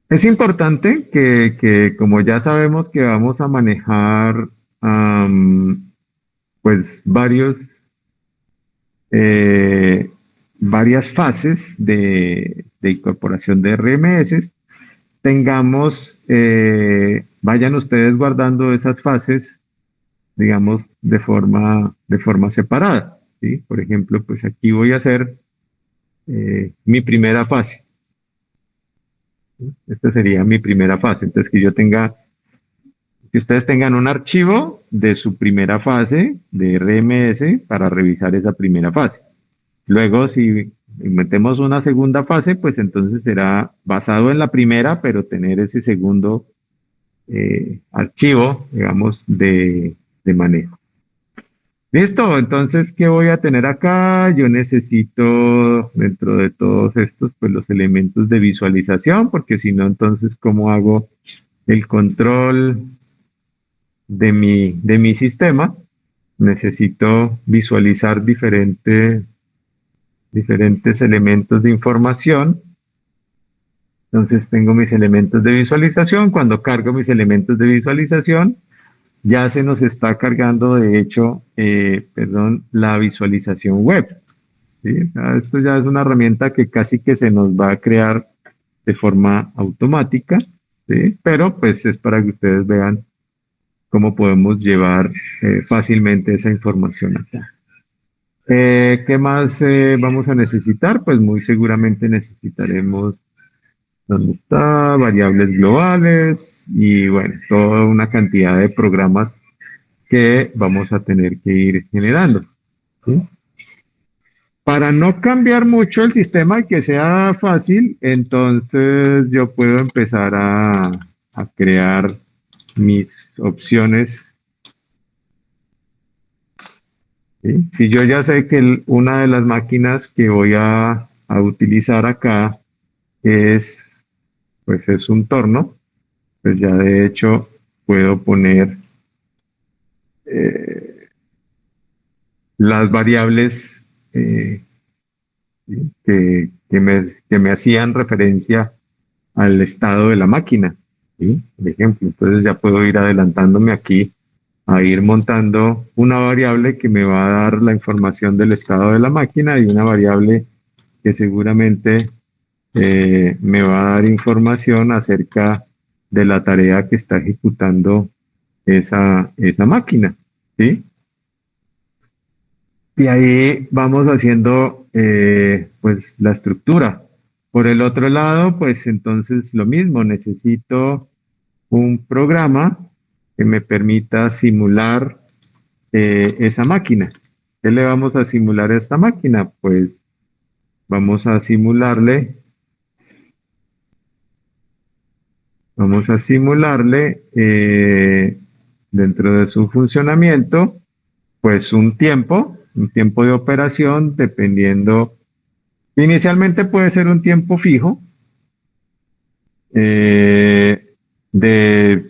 Es importante que como ya sabemos que vamos a manejar pues eh, varias fases de incorporación de RMS, vayan ustedes guardando esas fases, digamos, de forma separada, ¿sí? Por ejemplo, pues aquí voy a hacer mi primera fase. Esta sería mi primera fase. Entonces, que ustedes tengan un archivo de su primera fase de RMS para revisar esa primera fase. Luego, si metemos una segunda fase, pues entonces será basado en la primera, pero tener ese segundo archivo, digamos, de manejo. Listo, entonces, ¿qué voy a tener acá? Yo necesito, dentro de todos estos, pues los elementos de visualización, porque si no, entonces, ¿cómo hago el control de mi sistema? Necesito visualizar diferentes elementos de información. Entonces, tengo mis elementos de visualización. Cuando cargo mis elementos de visualización, ya se nos está cargando, de hecho, perdón, la visualización web. ¿Sí? Esto ya es una herramienta que casi que se nos va a crear de forma automática, ¿sí? Pero pues es para que ustedes vean cómo podemos llevar fácilmente esa información acá. ¿Qué más vamos a necesitar? Pues muy seguramente necesitaremos, ¿dónde está? Variables globales y bueno, toda una cantidad de programas que vamos a tener que ir generando, ¿sí? Para no cambiar mucho el sistema y que sea fácil, entonces yo puedo empezar a crear mis opciones. ¿Sí? Si yo ya sé que una de las máquinas que voy a utilizar acá es, pues es un torno, pues ya de hecho puedo poner eh, las variables ¿sí? Que me hacían referencia al estado de la máquina, ¿sí? Por ejemplo, entonces ya puedo ir adelantándome aquí a ir montando una variable que me va a dar la información del estado de la máquina y una variable que seguramente me va a dar información acerca de la tarea que está ejecutando esa máquina, ¿sí? Y ahí vamos haciendo pues la estructura. Por el otro lado, pues entonces lo mismo, necesito un programa que me permita simular esa máquina. ¿Qué le vamos a simular a esta máquina? Pues vamos a simularle Vamos a simularle dentro de su funcionamiento, pues un tiempo de operación, dependiendo, inicialmente puede ser un tiempo fijo eh, de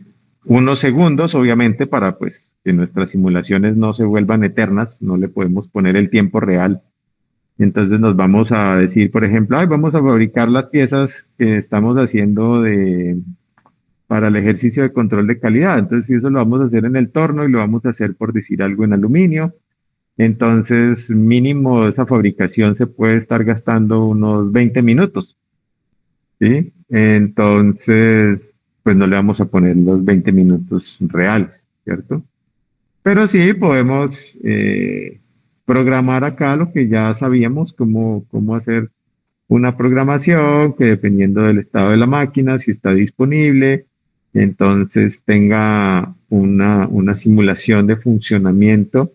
unos segundos, obviamente, para pues que nuestras simulaciones no se vuelvan eternas, no le podemos poner el tiempo real. Entonces nos vamos a decir, por ejemplo, ay, vamos a fabricar las piezas que estamos haciendo para el ejercicio de control de calidad. Entonces, si eso lo vamos a hacer en el torno y lo vamos a hacer, por decir algo, en aluminio, entonces mínimo esa fabricación se puede estar gastando unos 20 minutos, ¿sí? Entonces, pues no le vamos a poner los 20 minutos reales, ¿cierto? Pero sí podemos programar acá lo que ya sabíamos, cómo hacer una programación que dependiendo del estado de la máquina, si está disponible, entonces tenga una simulación de funcionamiento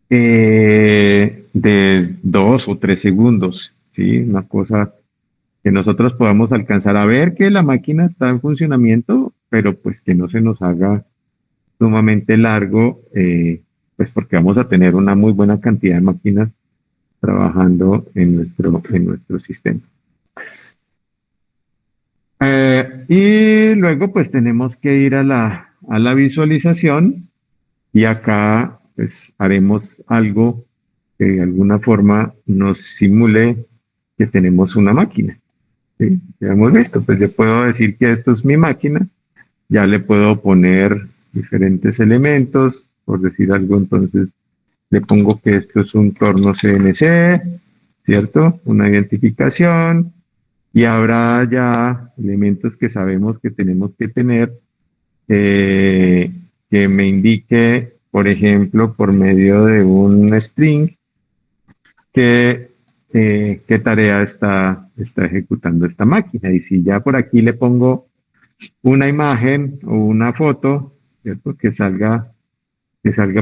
de 2 o 3 segundos, ¿sí? Una cosa que nosotros podamos alcanzar a ver que la máquina está en funcionamiento, pero pues que no se nos haga sumamente largo, pues porque vamos a tener una muy buena cantidad de máquinas trabajando en nuestro sistema. Y luego pues tenemos que ir a la visualización y acá pues haremos algo que de alguna forma nos simule que tenemos una máquina. ¿Sí? Ya hemos visto, pues yo puedo decir que esto es mi máquina, ya le puedo poner diferentes elementos, por decir algo, entonces le pongo que esto es un torno CNC, ¿cierto? Una identificación, y habrá ya elementos que sabemos que tenemos que tener, eh, que me indique, por ejemplo, por medio de un string, qué, qué tarea está ejecutando esta máquina. Y si ya por aquí le pongo una imagen o una foto, ¿cierto? Que salga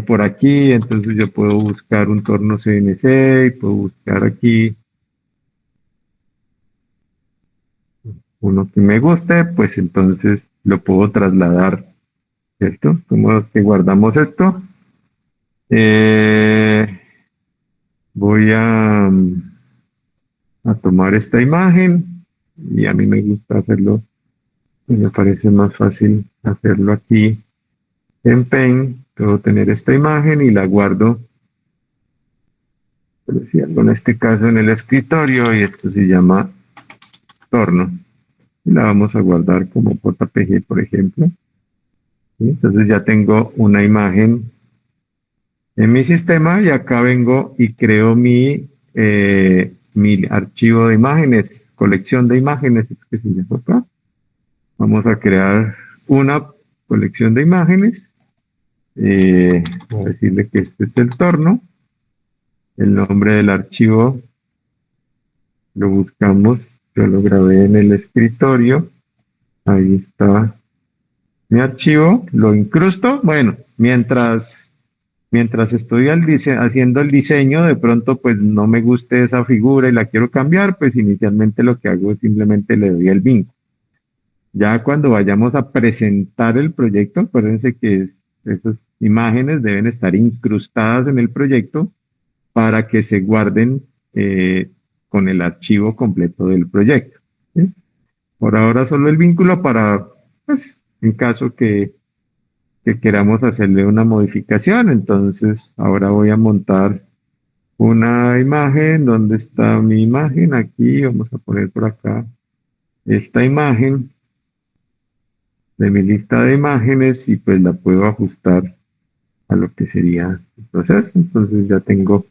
por aquí, entonces yo puedo buscar un torno CNC y puedo buscar aquí uno que me guste, pues entonces lo puedo trasladar, ¿cierto? ¿Cómo es que guardamos esto? Eh, voy a tomar esta imagen y a mí me gusta hacerlo, y me parece más fácil hacerlo aquí en Paint. Puedo tener esta imagen y la guardo, por decir algo, en este caso en el escritorio, y esto se llama torno. Y la vamos a guardar como JPG, por ejemplo. ¿Sí? Entonces ya tengo una imagen en mi sistema y acá vengo y creo mi archivo de imágenes, colección de imágenes, es que se llama acá. Vamos a crear una colección de imágenes. Voy a decirle que este es el torno. El nombre del archivo lo buscamos. Yo lo grabé en el escritorio. Ahí está mi archivo. Lo incrusto. Bueno, mientras estoy haciendo el diseño, de pronto pues no me guste esa figura y la quiero cambiar, pues inicialmente lo que hago es simplemente le doy el vínculo. Ya cuando vayamos a presentar el proyecto, acuérdense que esas imágenes deben estar incrustadas en el proyecto para que se guarden con el archivo completo del proyecto. ¿Sí? Por ahora solo el vínculo para, pues, en caso que queramos hacerle una modificación. Entonces, ahora voy a montar una imagen. ¿Dónde está mi imagen? Aquí, vamos a poner por acá esta imagen de mi lista de imágenes y pues la puedo ajustar a lo que sería el proceso. Entonces ya tengo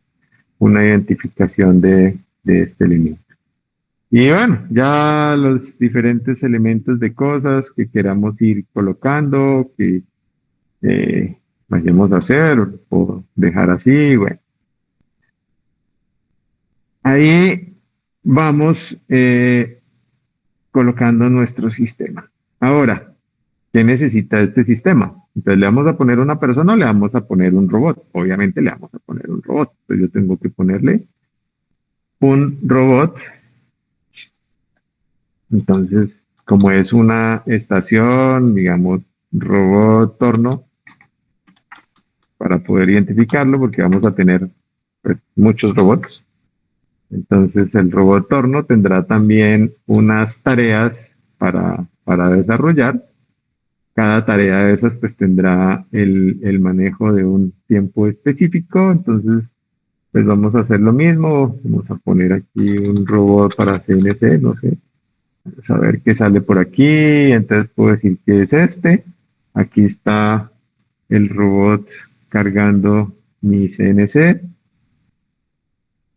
una identificación de este elemento. Y bueno, ya los diferentes elementos de cosas que queramos ir colocando, que eh, vayamos a hacer o dejar así, bueno. Ahí vamos colocando nuestro sistema. Ahora, ¿qué necesita este sistema? Entonces, ¿le vamos a poner una persona o le vamos a poner un robot? Obviamente le vamos a poner un robot. Entonces, yo tengo que ponerle un robot. Entonces, como es una estación, digamos, robot torno, para poder identificarlo, porque vamos a tener pues, muchos robots. Entonces el robot torno tendrá también unas tareas para desarrollar. Cada tarea de esas pues tendrá el manejo de un tiempo específico. Entonces pues vamos a hacer lo mismo. Vamos a poner aquí un robot para CNC, no sé. Vamos a ver qué sale por aquí. Entonces puedo decir que es este. Aquí está el robot cargando mi CNC.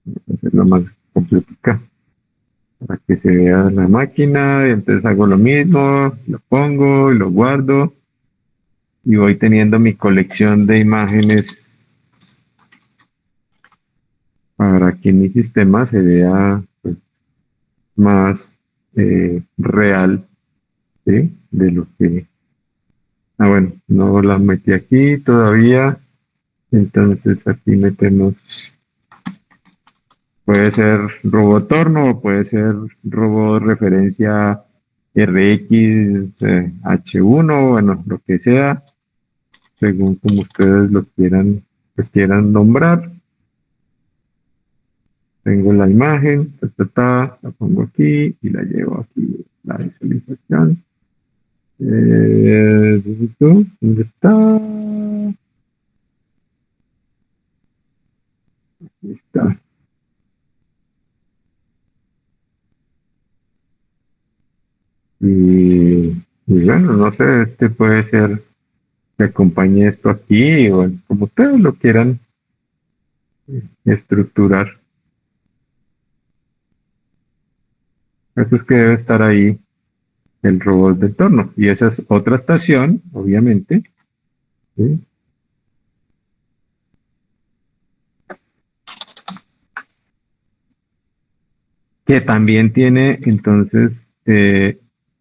Vamos a hacerlo más completo acá para que se vea la máquina. Y entonces hago lo mismo, lo pongo y lo guardo. Y voy teniendo mi colección de imágenes para que mi sistema se vea pues, más real, ¿sí? De lo que... Ah, bueno, no la metí aquí todavía. Entonces aquí metemos, puede ser robot torno o puede ser robot referencia RX, H1, bueno, lo que sea, según como ustedes lo quieran nombrar. Tengo la imagen, la pongo aquí y la llevo aquí, la visualización. ¿Dónde está? Ahí está. Y bueno, no sé, este puede ser que acompañe esto aquí, o como ustedes lo quieran estructurar. Eso es que debe estar ahí el robot del torno. Y esa es otra estación, obviamente, ¿sí? Que también tiene entonces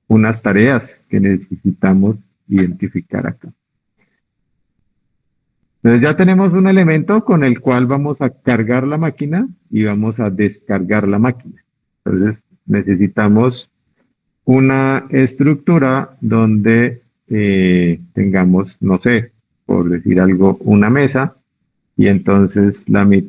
unas tareas que necesitamos identificar acá. Entonces ya tenemos un elemento con el cual vamos a cargar la máquina y vamos a descargar la máquina. Entonces necesitamos una estructura donde tengamos, no sé, por decir algo, una mesa y entonces la mitad